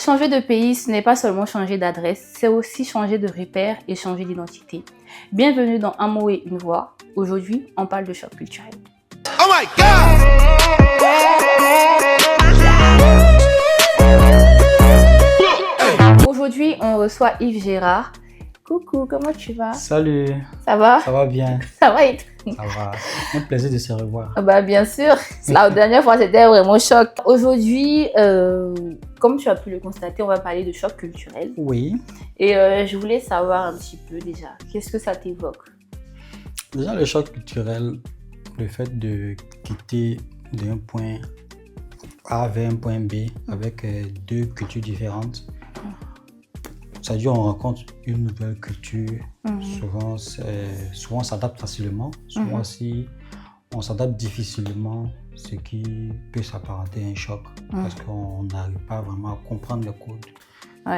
Changer de pays, ce n'est pas seulement changer d'adresse, c'est aussi changer de repère et changer d'identité. Bienvenue dans Un mot et une voix. Aujourd'hui, on parle de choc culturel. Oh my God! Aujourd'hui, on reçoit Yves Gérard. Coucou, comment tu vas? Salut. Ça va? Ça va bien. Ça va et toi? Ça va. Un plaisir de se revoir. Bah bien sûr. La dernière fois, c'était vraiment choc. Aujourd'hui, comme tu as pu le constater, on va parler de choc culturel. Oui. Et je voulais savoir un petit peu déjà, qu'est-ce que ça t'évoque? Déjà, le choc culturel, le fait de quitter d'un point A vers un point B avec deux cultures différentes. C'est-à-dire on rencontre une nouvelle culture, souvent on s'adapte facilement, souvent aussi on s'adapte difficilement, ce qui peut s'apparenter à un choc parce qu'on n'arrive pas vraiment à comprendre le code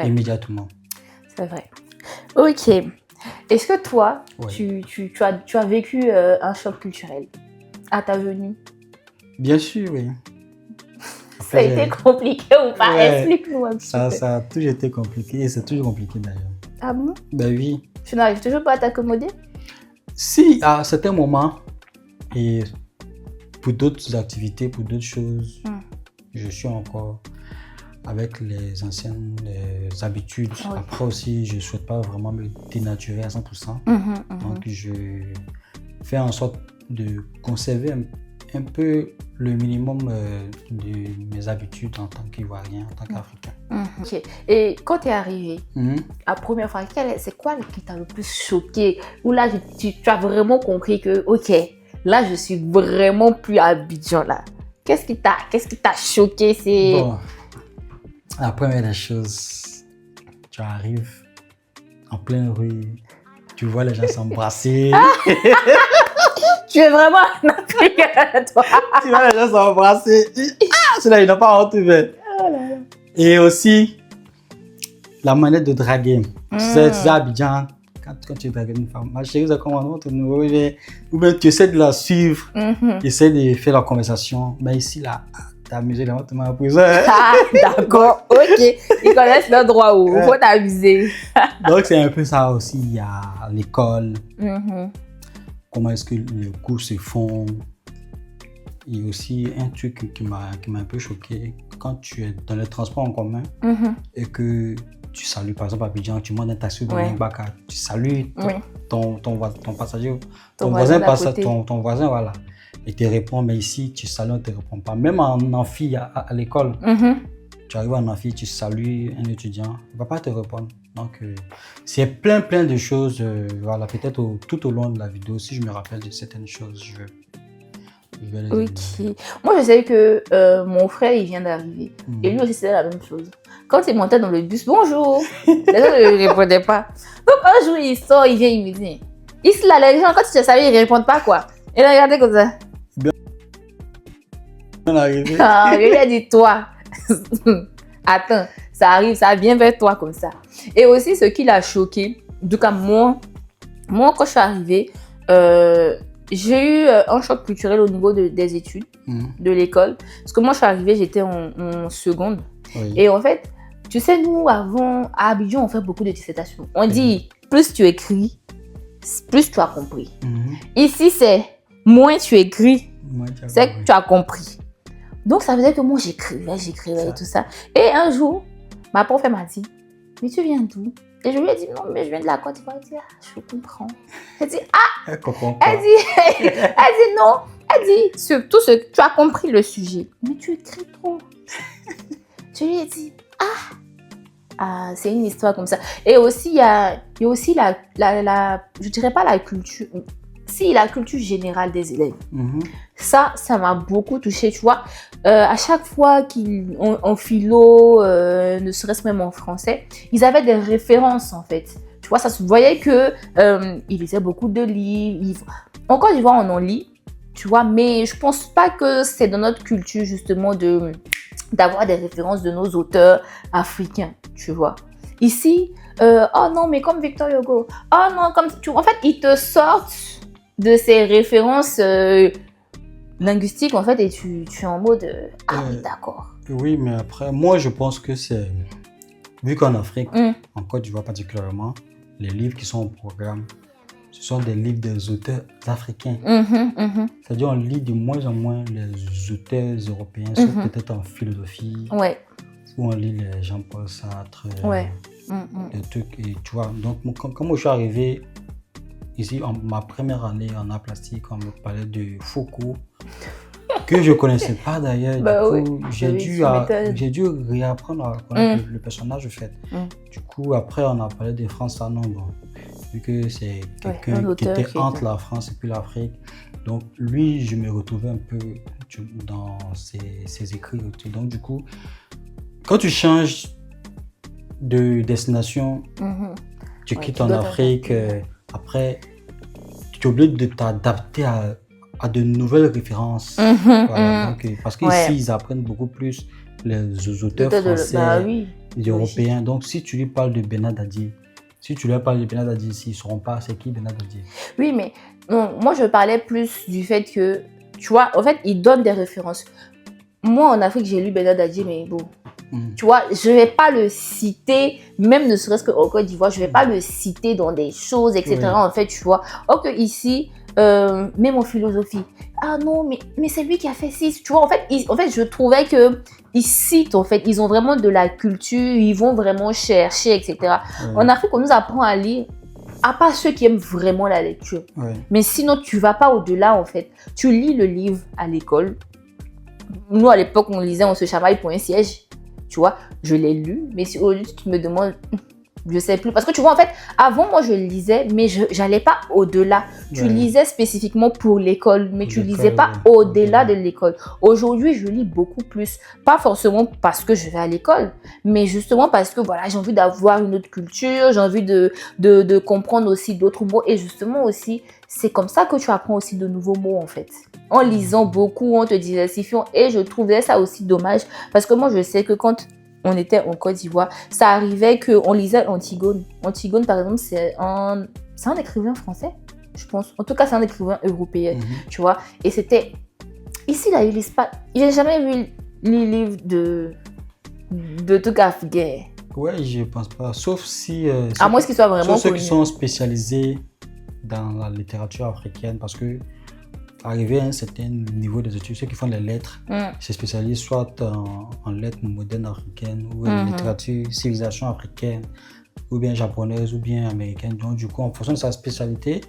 immédiatement. C'est vrai. Ok. Est-ce que toi, tu as vécu un choc culturel à ta venue? Bien sûr, oui. Ça a été compliqué ou pas? Explique-nous un petit peu. Ça a toujours été compliqué et c'est toujours compliqué d'ailleurs. Ah bon? Ben oui. Tu n'arrives toujours pas à t'accommoder? Si, à certains moments, et pour d'autres activités, pour d'autres choses, je suis encore avec les anciennes habitudes. Oui. Après aussi, je ne souhaite pas vraiment me dénaturer à 100%. Donc, je fais en sorte de conserver un peu le minimum de mes habitudes en tant qu'Ivoirien, en tant qu'Africain. Ok. Et quand tu es arrivé, la première fois, c'est quoi qui t'a le plus choqué? Ou là, tu as vraiment compris que, ok, là, je suis vraiment plus à Abidjan, là. Qu'est-ce qui t'a choqué? Bon, la première des choses, tu arrives en pleine rue, tu vois les gens s'embrasser. Tu es vraiment un Africain, toi. Tu vois les gens s'embrasser. Ah, ceux-là, ils n'ont pas honte. Et aussi, la manière de draguer. Tu sais, à Abidjan, quand tu dragues une femme, ma chérie, c'est comment notre nouveau, ou bien tu essaies de la suivre, tu essaies de faire la conversation. Mais ici, là, t'as amusé, là, tu m'as appris ça. Ah, d'accord, ok. Ils connaissent le droit où il faut t'amuser. Donc, c'est un peu ça aussi. Il y a l'école. Comment est-ce que les cours se font. Il y a aussi un truc qui m'a un peu choqué. Quand tu es dans le transport en commun et que tu salues, par exemple, à Abidjan, tu montes un taxi dans un bac, tu salues ton passager, ton voisin, voilà. Il te répond, mais ici, tu salues, on ne te répond pas. Même en amphi à l'école, tu arrives en amphi, tu salues un étudiant, il ne va pas te répondre. Donc, c'est plein de choses. Voilà, peut-être tout au long de la vidéo, si je me rappelle de certaines choses, je vais les Ok. Moi, je sais que mon frère, il vient d'arriver. Et lui aussi, c'était la même chose. Quand il montait dans le bus, bonjour, les gens ne lui répondaient pas. Donc, un jour, il sort, il vient, il me dit, ici, là, les gens, quand tu te savais, ils ne répondent pas, quoi. Et là, regardez comme ça. Bien arrivé. Ah, je lui ai dit, toi, attends, ça arrive, ça vient vers toi comme ça. Et aussi, ce qui l'a choqué, en tout cas, moi, quand je suis arrivée, j'ai eu un choc culturel au niveau des études, de l'école. Parce que moi, je suis arrivée, j'étais en seconde. Oui. Et en fait, tu sais, nous, avant, à Abidjan, on fait beaucoup de dissertations. On dit, plus tu écris, plus tu as compris. Ici, c'est moins tu écris, c'est que tu as compris. Donc, ça faisait que moi, j'écrivais et tout ça. Et un jour, ma prof, elle m'a dit, mais tu viens d'où? Et je lui ai dit, non, mais je viens de la Côte d'Ivoire. Elle dit, ah, je comprends. Elle dit, ah! Elle dit, non. Elle dit, surtout tu as compris le sujet, mais tu écris trop. Je lui ai dit, ah, c'est une histoire comme ça. Et aussi, il y a aussi je dirais pas la culture, si, la culture générale des élèves. Ça m'a beaucoup touchée, tu vois. À chaque fois qu'en philo, ne serait-ce même en français, ils avaient des références, en fait. Tu vois, ça se voyait qu'ils lisaient beaucoup de livres. En Côte d'Ivoire, on en lit, tu vois, mais je pense pas que c'est dans notre culture, justement, d'avoir des références de nos auteurs africains, tu vois. Ici, oh non, mais comme Victor Hugo. Oh non, comme... En fait, ils te sortent de ces références linguistiques, en fait, et tu es en mode, ah oui, d'accord. Oui, mais après, moi, je pense que c'est vu qu'en Afrique, en Côte d'Ivoire particulièrement, les livres qui sont au programme, ce sont des livres des auteurs africains. C'est-à-dire on lit de moins en moins les auteurs européens, sauf peut-être en philosophie, où on lit les Jean-Paul Sartre, des trucs, et tu vois. Donc quand moi je suis arrivé ici, en ma première année en art plastique, on me parlait de Foucault, que je ne connaissais pas d'ailleurs. Du coup, j'ai dû réapprendre à connaître le personnage, en fait. Du coup, après, on a parlé de France Fanon, vu que c'est quelqu'un qui était entre la France et puis l'Afrique. Donc, lui, je me retrouvais un peu dans ses écrits. Donc, du coup, quand tu changes de destination, tu quittes en Afrique, après, tu es obligé de t'adapter à de nouvelles références. Voilà, donc, parce qu'ici, ils apprennent beaucoup plus les auteurs français, les européens. Donc, si tu lui parles de Benadadi, si tu leur parles de Benadadi, ils ne sauront pas c'est qui Benadadi. Oui, mais non, moi, je parlais plus du fait que, tu vois, en fait, ils donnent des références. Moi, en Afrique, j'ai lu Benadadi, mais bon, tu vois, je ne vais pas le citer, même ne serait-ce qu'en Côte d'Ivoire, je ne vais pas le citer dans des choses, etc. En fait, tu vois. Or que ici, même en philosophie, ah non, mais c'est lui qui a fait ci. Tu vois, en fait, je trouvais qu'ils citent, en fait, ils ont vraiment de la culture, ils vont vraiment chercher, etc. En Afrique, on nous apprend à lire, à part ceux qui aiment vraiment la lecture. Mais sinon, tu ne vas pas au-delà, en fait. Tu lis le livre à l'école. Nous, à l'époque, on lisait, on se chamaille pour un siège. Tu vois, je l'ai lu, mais si aujourd'hui tu me demandes, je sais plus. Parce que tu vois, en fait, avant, moi, je lisais, mais je n'allais pas au-delà. Tu lisais spécifiquement pour l'école, mais tu lisais pas au-delà de l'école. Aujourd'hui, je lis beaucoup plus. Pas forcément parce que je vais à l'école, mais justement parce que, voilà, j'ai envie d'avoir une autre culture, j'ai envie de comprendre aussi d'autres mots. Et justement aussi, c'est comme ça que tu apprends aussi de nouveaux mots, en fait. En lisant beaucoup, en te diversifiant. Et je trouvais ça aussi dommage. Parce que moi, je sais que quand on était en Côte d'Ivoire, ça arrivait qu'on lisait Antigone. Antigone, par exemple, c'est un écrivain français, je pense. En tout cas, c'est un écrivain européen, tu vois. Et c'était... Ici, là, ils lisent pas... J'ai jamais vu les livres de tout afghan. Ouais, je pense pas. Sauf si... à moins qu'ils soient vraiment connus. Ceux qui sont spécialisés dans la littérature africaine, parce que arrivé à un certain niveau des études, ceux qui font les lettres se spécialisent soit en lettres modernes africaines ou en littérature, civilisation africaine, ou bien japonaise, ou bien américaine. Donc, du coup, en fonction de sa spécialité,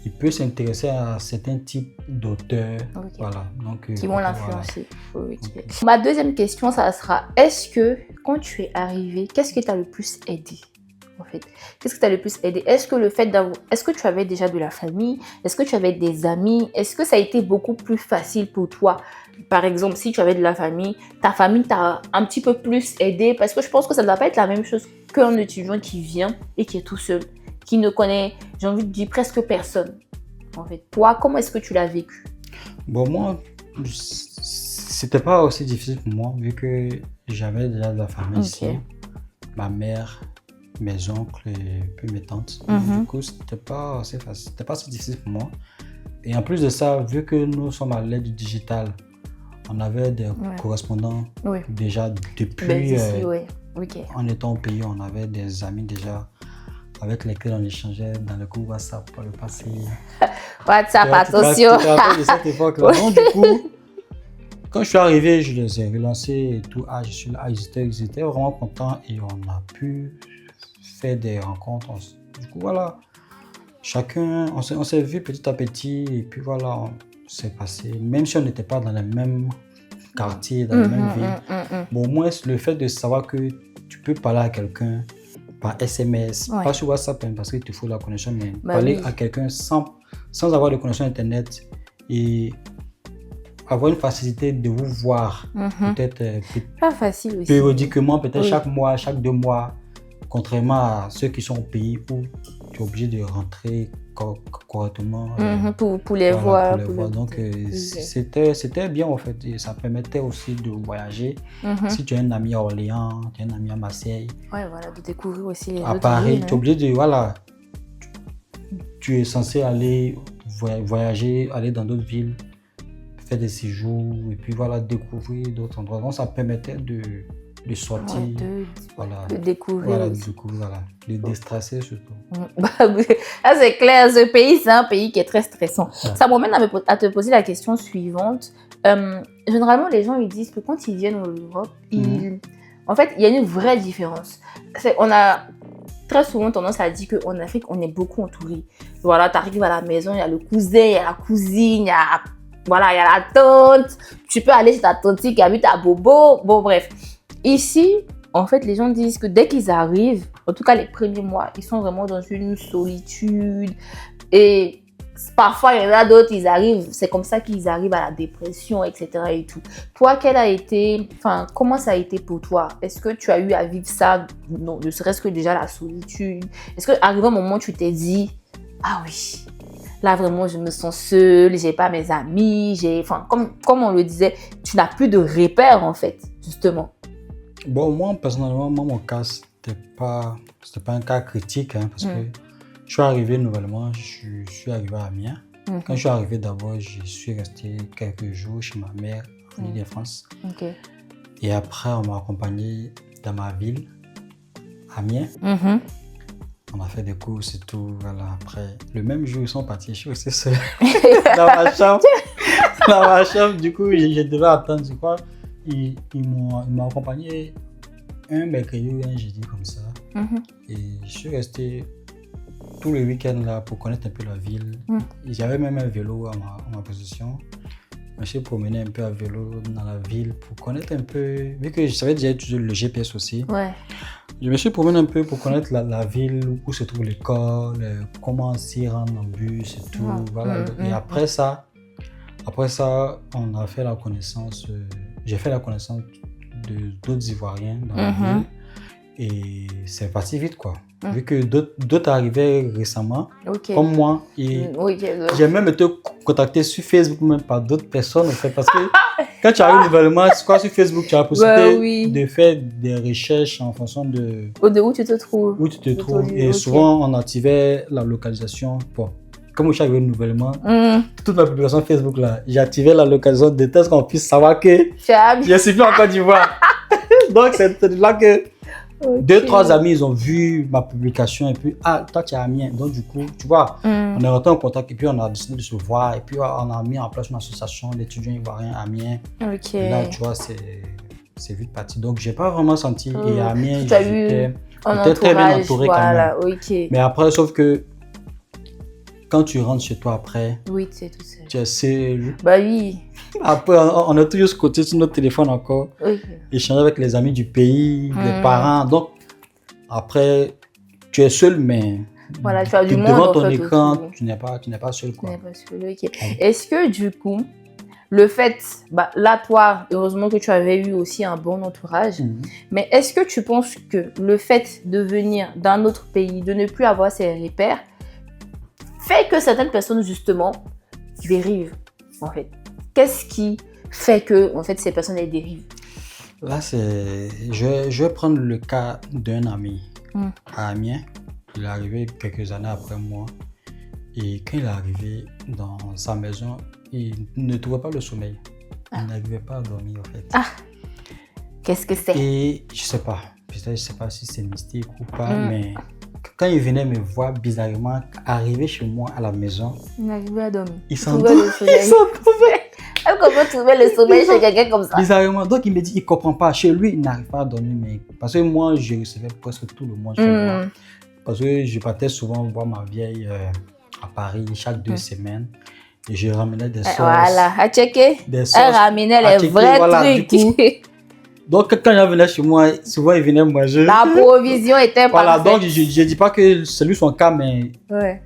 il peut s'intéresser à certains types d'auteurs. Voilà. Donc, qui vont l'influencer. Voilà. Ma deuxième question, ça sera, est-ce que quand tu es arrivé, qu'est-ce qui t'a le plus aidé? En fait, qu'est-ce qui t'a le plus aidé? Est-ce que tu avais déjà de la famille? Est-ce que tu avais des amis? Est-ce que ça a été beaucoup plus facile pour toi? Par exemple, si tu avais de la famille, ta famille t'a un petit peu plus aidé, parce que je pense que ça ne doit pas être la même chose qu'un étudiant qui vient et qui est tout seul, qui ne connaît, j'ai envie de dire, presque personne. En fait, toi, comment est-ce que tu l'as vécu? Bon, moi, c'était pas aussi difficile pour moi, vu que j'avais déjà de la famille ici, ma mère, mes oncles et puis mes tantes. Du coup, c'était pas assez facile, c'était pas assez difficile pour moi. Et en plus de ça, vu que nous sommes à l'ère du digital, on avait des correspondants déjà depuis. En étant au pays, on avait des amis déjà avec lesquels on échangeait dans le groupe WhatsApp pour le passé. WhatsApp, attention. Tu te rappelles de cette époque-là. Donc, du coup, quand je suis arrivé, je les ai relancés et tout. Ah, je suis là. Ils étaient vraiment contents et on a pu faire des rencontres. Du coup, voilà. Chacun, on s'est vu petit à petit et puis voilà, c'est passé. Même si on n'était pas dans le même quartier, dans la même ville. Bon, au moins, le fait de savoir que tu peux parler à quelqu'un par SMS, pas sur WhatsApp, parce qu'il te faut la connexion, mais parler à quelqu'un sans avoir de connexion Internet et avoir une facilité de vous voir, peut-être pas facile aussi, périodiquement, peut-être chaque mois, chaque 2 mois, contrairement à ceux qui sont au pays où tu es obligé de rentrer correctement pour les voir. Donc, c'était bien en fait. Et ça permettait aussi de voyager. Si tu as un ami à Orléans, tu as un ami à Marseille. Voilà, de découvrir aussi les à autres Paris, villes, tu es obligé de, voilà, tu es censé aller voyager, aller dans d'autres villes, faire des séjours et puis voilà, découvrir d'autres endroits. Donc, ça permettait de sortir, découvrir. Voilà, de découvrir, voilà. De déstresser surtout. Là, c'est clair, ce pays, c'est un pays qui est très stressant. Ouais. Ça m'amène à te poser la question suivante. Généralement, les gens, ils disent que quand ils viennent en Europe, en fait, il y a une vraie différence. On a très souvent tendance à dire qu'en Afrique, on est beaucoup entouré. Voilà, tu arrives à la maison, il y a le cousin, il y a la cousine, il y a la tante. Tu peux aller chez ta tante qui habite à Bobo. Bon, bref. Ici, en fait, les gens disent que dès qu'ils arrivent, en tout cas les premiers mois, ils sont vraiment dans une solitude. Et parfois, il y en a d'autres, ils arrivent, c'est comme ça qu'ils arrivent à la dépression, etc. et tout. Toi, comment ça a été pour toi? Est-ce que tu as eu à vivre ça, non, ne serait-ce que déjà la solitude? Est-ce qu'arrivé un moment, tu t'es dit, ah oui, là vraiment, je me sens seule, j'ai pas mes amis, comme on le disait, tu n'as plus de repères en fait, justement. Bon, moi, personnellement, mon cas, c'était pas un cas critique, hein, parce que je suis arrivé nouvellement, je suis arrivé à Amiens. Quand je suis arrivé d'abord, je suis resté quelques jours chez ma mère en Île-de-France. Okay. Et après, on m'a accompagné dans ma ville, Amiens. On a fait des courses et tout. Voilà. Après, le même jour, ils sont partis. Je suis resté seul dans ma chambre. Dans ma chambre, du coup, je devais attendre, je crois. Ils m'ont accompagné un mercredi ou un jeudi comme ça. Et je suis resté tout le week-end là pour connaître un peu la ville. J'avais même un vélo à ma possession. Je me suis promené un peu à vélo dans la ville pour connaître un peu, vu que je savais déjà utiliser le GPS aussi. Ouais. Je me suis promené un peu pour connaître la ville, où se trouve l'école, comment s'y rendre en bus et tout. Voilà. Et après ça, on a fait la connaissance, j'ai fait la connaissance d'autres Ivoiriens dans la ville. Et c'est parti vite, quoi. Vu que d'autres arrivaient récemment, comme moi. Et j'ai même été contacté sur Facebook même par d'autres personnes, en fait, parce que quand tu arrives nouvellement, sur Facebook, tu as la possibilité de faire des recherches en fonction de où tu te trouves. Où tu te trouves. Et souvent, on activait la localisation. Bon, comme je suis arrivé nouvellement, toute ma publication Facebook, là, j'ai activé la localisation de telle qu'on puisse savoir que je suis plus en Côte d'Ivoire. Donc, c'est là que 2-3 amis, ils ont vu ma publication et puis, toi, tu es Amiens. Donc, du coup, tu vois, on est rentré en contact et puis on a décidé de se voir. Et puis, on a mis en place une association d'étudiants ivoiriens à Amiens. Et là, tu vois, c'est vite parti. Donc, je n'ai pas vraiment senti. Et à Amiens, j'étais très bien entouré quand même. Mais après, sauf que quand tu rentres chez toi après, tu es tout seul. Tu es seul. Bah oui. Après, on est toujours côté sur notre téléphone encore. Échanger avec les amis du pays, les parents. Donc, après, tu es seul, mais voilà, tu as du monde devant ton écran, tu n'es pas seul. Quoi. Tu n'es pas seul, Est-ce que du coup, le fait, là, toi, heureusement que tu avais eu aussi un bon entourage, mais est-ce que tu penses que le fait de venir d'un autre pays, de ne plus avoir ses repères, fait que certaines personnes, justement, dérivent, en fait? Qu'est-ce qui fait que, en fait, ces personnes, elles dérivent? Là, je vais prendre le cas d'un ami à Amiens. Il est arrivé quelques années après moi. Et quand il est arrivé dans sa maison, il ne trouvait pas le sommeil. Il n'arrivait pas à dormir, en fait. Qu'est-ce que c'est? Et je sais pas. Peut-être, je sais pas si c'est mystique ou pas, mais quand il venait me voir bizarrement arriver chez moi à la maison, il n'arrivait à dormir. Il s'en trouvait. Comment trouver le sommeil chez quelqu'un comme ça? Bizarrement. Donc il me dit, il comprend pas. Chez lui, il n'arrive pas à dormir. Mais parce que moi, je recevais presque tout le monde chez moi. Parce que je partais souvent voir ma vieille à Paris chaque 2 semaines. Et je ramenais des sauces. Voilà, à checker. Elle ramenait les vrais trucs. Donc, quand il venait chez moi, souvent il venait manger. La provision était parfaite. Voilà, donc je ne dis pas que c'est lui son cas, mais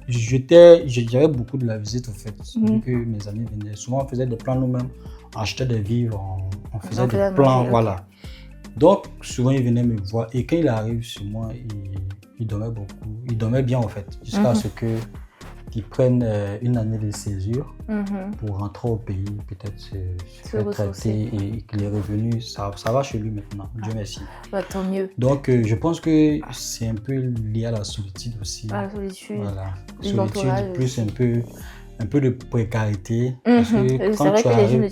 j'avais beaucoup de la visite, en fait. Vu que mes amis venaient. Souvent, on faisait des plans nous-mêmes. On achetait des vivres, on faisait des plans, voilà. Donc, souvent, il venait me voir. Et quand il arrive chez moi, il dormait beaucoup. Il dormait bien, en fait. Jusqu'à ce qu'ils prennent une année de césure pour rentrer au pays, peut-être se traiter et qu'il est revenu. Ça va chez lui maintenant, Dieu merci. Tant mieux. Donc, je pense que c'est un peu lié à la solitude aussi. À la solitude. Voilà. Solitude plus un peu de précarité. Parce que quand tu arrives,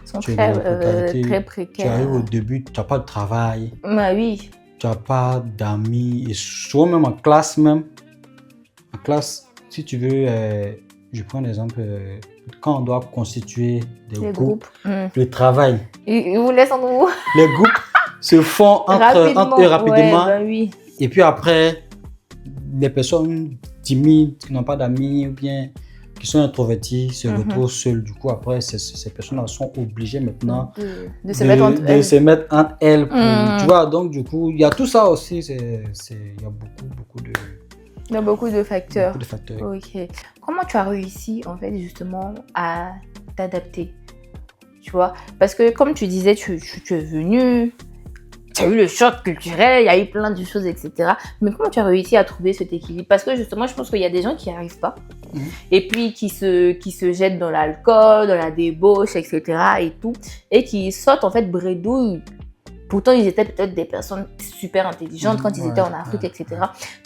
sont très précaires. Tu arrives au début, tu n'as pas de travail. Oui. tu n'as pas d'amis, et souvent même en classe, si tu veux, je prends un exemple, quand on doit constituer des groupes, le travail. Ils vous laissent en nouveau. Les groupes se font entre eux rapidement. Ouais, oui. Et puis après, les personnes timides, qui n'ont pas d'amis ou bien qui sont introvertis se retrouvent seuls. Du coup, après, ces personnes-là sont obligées maintenant de se mettre entre elles. Tu vois, donc du coup, il y a tout ça aussi. Il y a beaucoup de... Il y a beaucoup de facteurs. Beaucoup de facteurs. Ok. Comment tu as réussi, en fait, justement, à t'adapter? Tu vois? Parce que, comme tu disais, tu es venu, tu as eu le choc culturel, il y a eu plein de choses, etc. Mais comment tu as réussi à trouver cet équilibre? Parce que, justement, je pense qu'il y a des gens qui n'y arrivent pas. Et puis, qui se jettent dans l'alcool, dans la débauche, etc. et tout. Et qui sautent, en fait, bredouille. Pourtant, ils étaient peut-être des personnes super intelligentes quand ils étaient en Afrique, etc.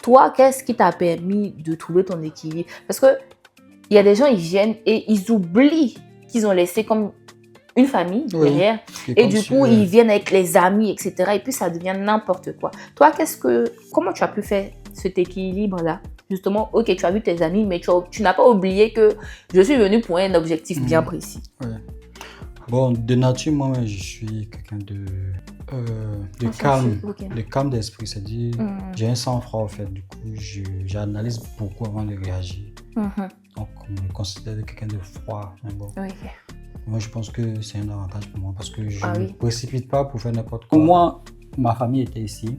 Toi, qu'est-ce qui t'a permis de trouver ton équilibre? Parce que il y a des gens, ils viennent et ils oublient qu'ils ont laissé comme une famille derrière. Et du coup, ils viennent avec les amis, etc. Et puis, ça devient n'importe quoi. Toi, comment tu as pu faire cet équilibre-là? Justement, ok, tu as vu tes amis, mais tu n'as pas oublié que je suis venu pour un objectif bien précis. Bon, de nature, moi, je suis quelqu'un de calme, de calme d'esprit. C'est-à-dire, j'ai un sang-froid, en fait. Du coup, j'analyse beaucoup avant de réagir. Donc, on me considère quelqu'un de froid. Mais bon. Moi, je pense que c'est un avantage pour moi parce que je ne me précipite pas pour faire n'importe quoi. Moi, ma famille était ici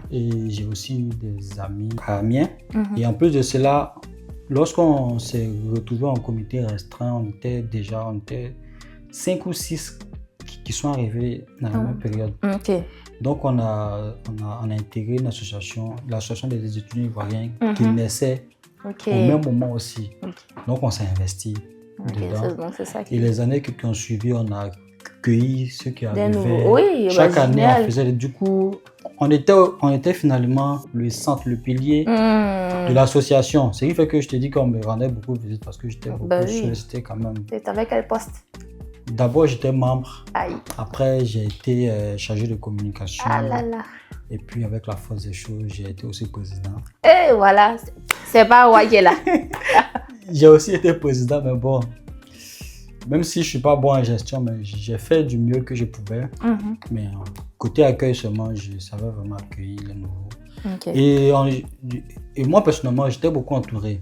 et j'ai aussi des amis miens. Et en plus de cela, lorsqu'on s'est retrouvés en comité restreint, on était 5 ou 6 qui sont arrivés dans la même période. Donc, on a intégré une l'association des étudiants ivoiriens qui naissait au même moment aussi. Donc, on s'est investi dedans. Donc, c'est ça et les années qui ont suivi, on a accueilli ceux qui arrivaient. Chaque année, on faisait. Du coup, on était finalement le centre, le pilier de l'association. Ce qui fait que je te dis qu'on me rendait beaucoup de visites parce que j'étais beaucoup sollicité quand même. Tu avais quel poste? D'abord, j'étais membre. Après, j'ai été chargé de communication. Et puis, avec la force des choses, j'ai été aussi président. Et voilà, c'est pas moi qui est là. J'ai aussi été président, mais bon, même si je ne suis pas bon en gestion, mais j'ai fait du mieux que je pouvais. Mais côté accueil seulement, je savais vraiment accueillir les nouveaux. Et moi, personnellement, j'étais beaucoup entouré.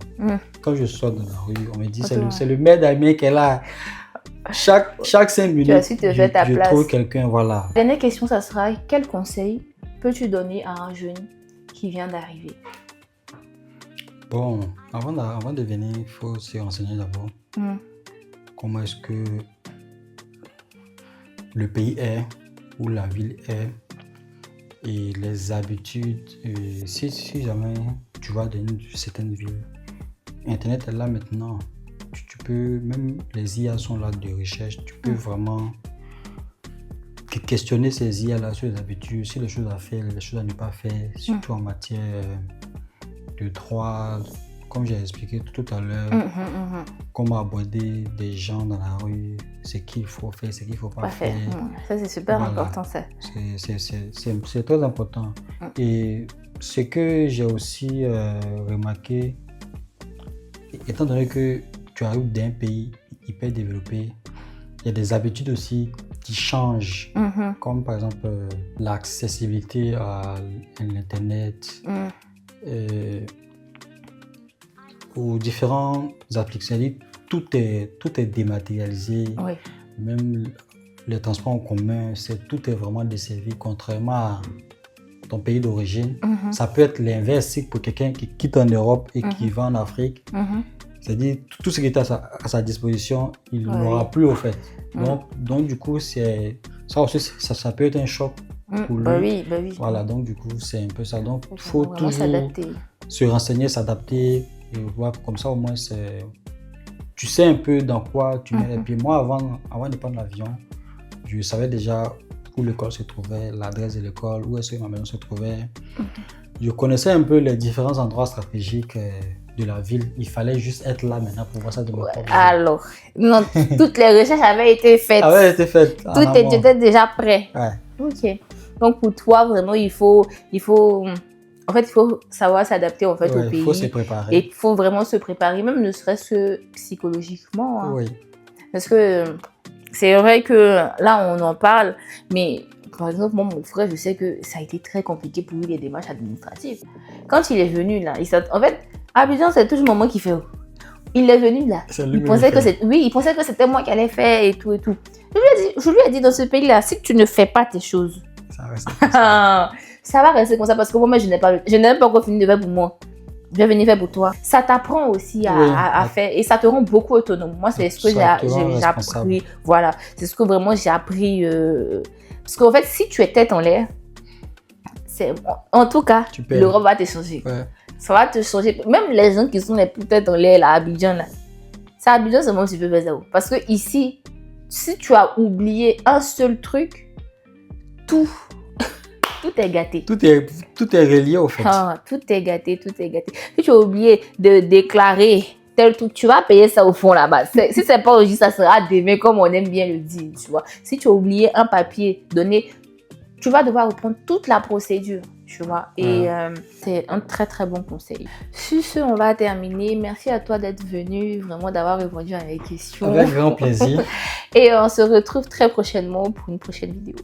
Quand je sors dans la rue, on me dit c'est le maire d'Amiens qui est là. Chaque 5 minutes, je trouve quelqu'un, voilà. Dernière question, ça sera, quel conseil peux-tu donner à un jeune qui vient d'arriver? Bon, avant de venir, il faut se renseigner d'abord. Comment est-ce que le pays est, où la ville est, et les habitudes. Si jamais tu vas dans certaines villes, Internet est là maintenant. Tu peux, même les IA sont là de recherche, tu peux vraiment questionner ces IA-là sur les habitudes, sur les choses à faire, les choses à ne pas faire, surtout en matière de droit, comme j'ai expliqué tout à l'heure, comment aborder des gens dans la rue, ce qu'il faut faire, ce qu'il ne faut pas faire. Ça, c'est super important, ça. C'est très important. Et ce que j'ai aussi remarqué, étant donné que tu arrives d'un pays hyper développé, il y a des habitudes aussi qui changent, comme par exemple l'accessibilité à l'Internet, aux différentes applications. Tout est dématérialisé, même les transports en commun, tout est vraiment desservi, contrairement à ton pays d'origine. Ça peut être l'inverse pour quelqu'un qui quitte en Europe et qui va en Afrique. C'est-à-dire, tout ce qui est à sa disposition, il n'aura plus au fait. Donc, du coup, ça aussi, ça peut être un choc pour lui. Voilà, donc du coup, c'est un peu ça. Donc, il faut toujours se renseigner, s'adapter. Et voir, comme ça, au moins, tu sais un peu dans quoi tu mets les pieds. Moi, avant de prendre l'avion, je savais déjà où l'école se trouvait, l'adresse de l'école, où est-ce que ma maison se trouvait. Je connaissais un peu les différents endroits stratégiques de la ville. Il fallait juste être là maintenant pour voir ça de mon propre. Alors, non, toutes les recherches avaient été faites. Tout était déjà prêt. Ok. Donc, pour toi, vraiment, il faut savoir s'adapter en fait, au pays. Il faut se préparer. Et il faut vraiment se préparer, même ne serait-ce que psychologiquement. Hein. Oui. Parce que c'est vrai que là, on en parle, mais par exemple, moi, mon frère, je sais que ça a été très compliqué pour lui, les démarches administratives. Quand il est venu là, en fait, Abidjan, c'est toujours maman qui fait. Il est venu là. Il pensait que c'était moi qui allais faire et tout et tout. Je lui ai dit dans ce pays-là, si tu ne fais pas tes choses, ça reste comme ça. Ça va rester comme ça parce que moi, je n'ai même pas encore fini de faire pour moi. Je vais venir faire pour toi. Ça t'apprend aussi à faire et ça te rend beaucoup autonome. Moi, c'est ce que j'ai appris. Voilà, c'est ce que vraiment j'ai appris. Parce qu'en fait, si tu es tête en l'air, en tout cas, l'Europe va te changer. Ouais. Ça va te changer. Même les gens qui sont les plus têtes en l'air, là, à Abidjan, là, c'est à Abidjan seulement que tu peux faire ça. Parce que ici, si tu as oublié un seul truc, tout est gâté. Tout est relié au fait. Tout est gâté. Si tu as oublié de déclarer tel truc, tu vas payer ça au fond là-bas. Si c'est pas aujourd'hui, ça sera demain, comme on aime bien le dire, tu vois. Si tu as oublié un papier donné, tu vas devoir reprendre toute la procédure, tu vois. Et c'est un très très bon conseil. Sur ce, on va terminer. Merci à toi d'être venu, vraiment d'avoir répondu à mes questions. Avec grand plaisir. Et on se retrouve très prochainement pour une prochaine vidéo.